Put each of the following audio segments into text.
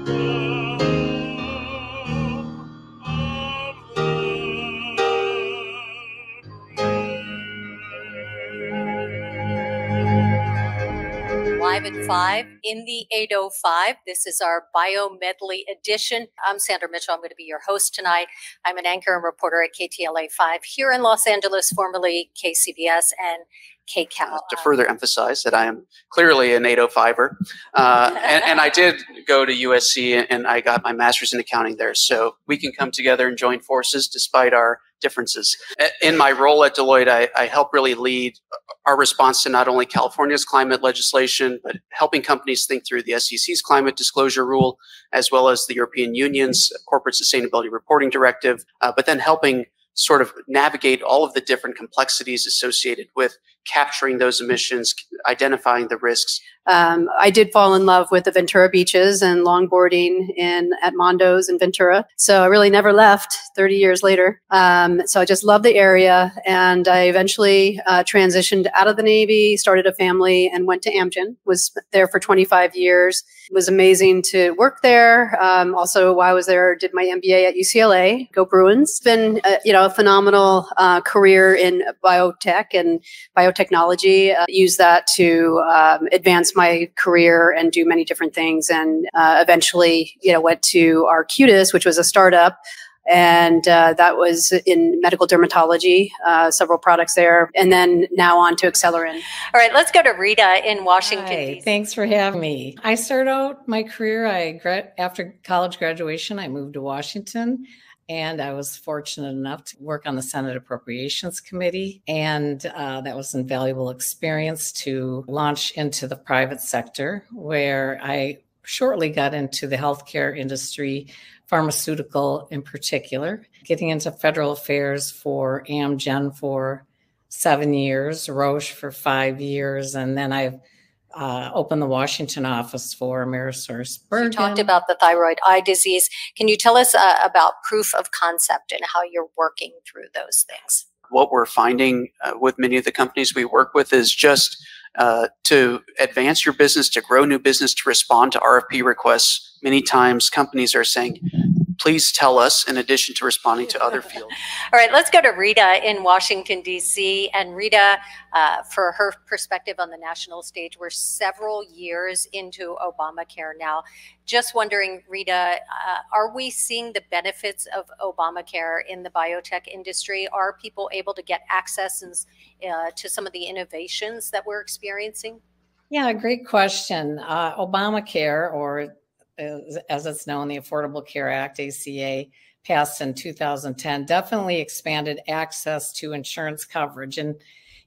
Live at 5 in the 805. This is our BioMedLey edition. I'm Sandra Mitchell. I'm going to be your host tonight. I'm an anchor and reporter at KTLA 5 here in Los Angeles, formerly KCBS and KCAL. To further emphasize that I am clearly an 805er. And I did go to USC and I got my master's in accounting there. So we can come together and join forces despite our differences. In my role at Deloitte, I help really lead our response to not only California's climate legislation, but helping companies think through the SEC's climate disclosure rule, as well as the European Union's corporate sustainability reporting directive, but then helping sort of navigate all of the different complexities associated with capturing those emissions, identifying the risks. I did fall in love with the Ventura beaches and longboarding at Mondo's in Ventura. So I really never left 30 years later. So I just love the area. And I eventually transitioned out of the Navy, started a family, and went to Amgen. Was there for 25 years. It was amazing to work there. Also, while I was there, did my MBA at UCLA. Go Bruins. It's been a phenomenal career in biotech and biotechnology. Use that to advance my career and do many different things. And eventually, went to Arcutis, which was a startup. And that was in medical dermatology, several products there. And then now on to Accelerin. All right, let's go to Rita in Washington, D.C. Thanks for having me. I started out my career, after college graduation, I moved to Washington. And I was fortunate enough to work on the Senate Appropriations Committee. And that was an invaluable experience to launch into the private sector, where I shortly got into the healthcare industry, pharmaceutical in particular, getting into federal affairs for Amgen for 7 years, Roche for 5 years, and then I've opened the Washington office for AmerisourceBergen. You talked about the thyroid eye disease. Can you tell us about proof of concept and how you're working through those things? What we're finding with many of the companies we work with is just to advance your business, to grow new business, to respond to RFP requests. Many times companies are saying, please tell us, in addition to responding to other fields. All right, let's go to Rita in Washington, D.C. And Rita, for her perspective on the national stage, we're several years into Obamacare now. Just wondering, Rita, are we seeing the benefits of Obamacare in the biotech industry? Are people able to get access to some of the innovations that we're experiencing? Yeah, great question. Obamacare, or as it's known, the Affordable Care Act, ACA, passed in 2010, definitely expanded access to insurance coverage. And,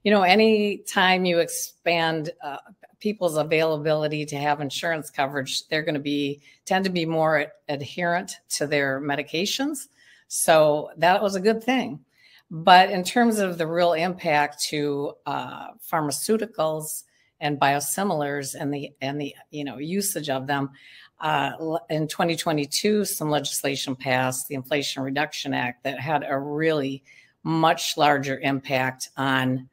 any time you expand people's availability to have insurance coverage, they're going to tend to be more adherent to their medications. So that was a good thing. But in terms of the real impact to pharmaceuticals and biosimilars and the usage of them, in 2022, some legislation passed, the Inflation Reduction Act, that had a really much larger impact on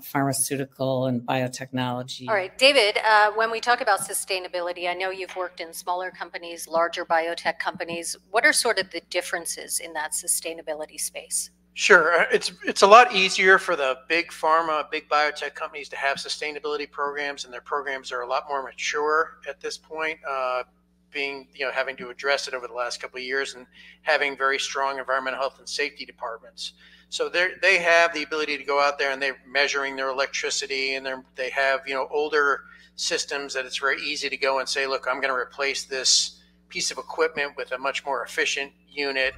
pharmaceutical and biotechnology. All right, David, when we talk about sustainability, I know you've worked in smaller companies, larger biotech companies. What are sort of the differences in that sustainability space? Sure. It's a lot easier for the big pharma, big biotech companies to have sustainability programs, and their programs are a lot more mature at this point, having to address it over the last couple of years and having very strong environmental health and safety departments. So they have the ability to go out there and they're measuring their electricity, and they have older systems that it's very easy to go and say, look, I'm going to replace this piece of equipment with a much more efficient unit.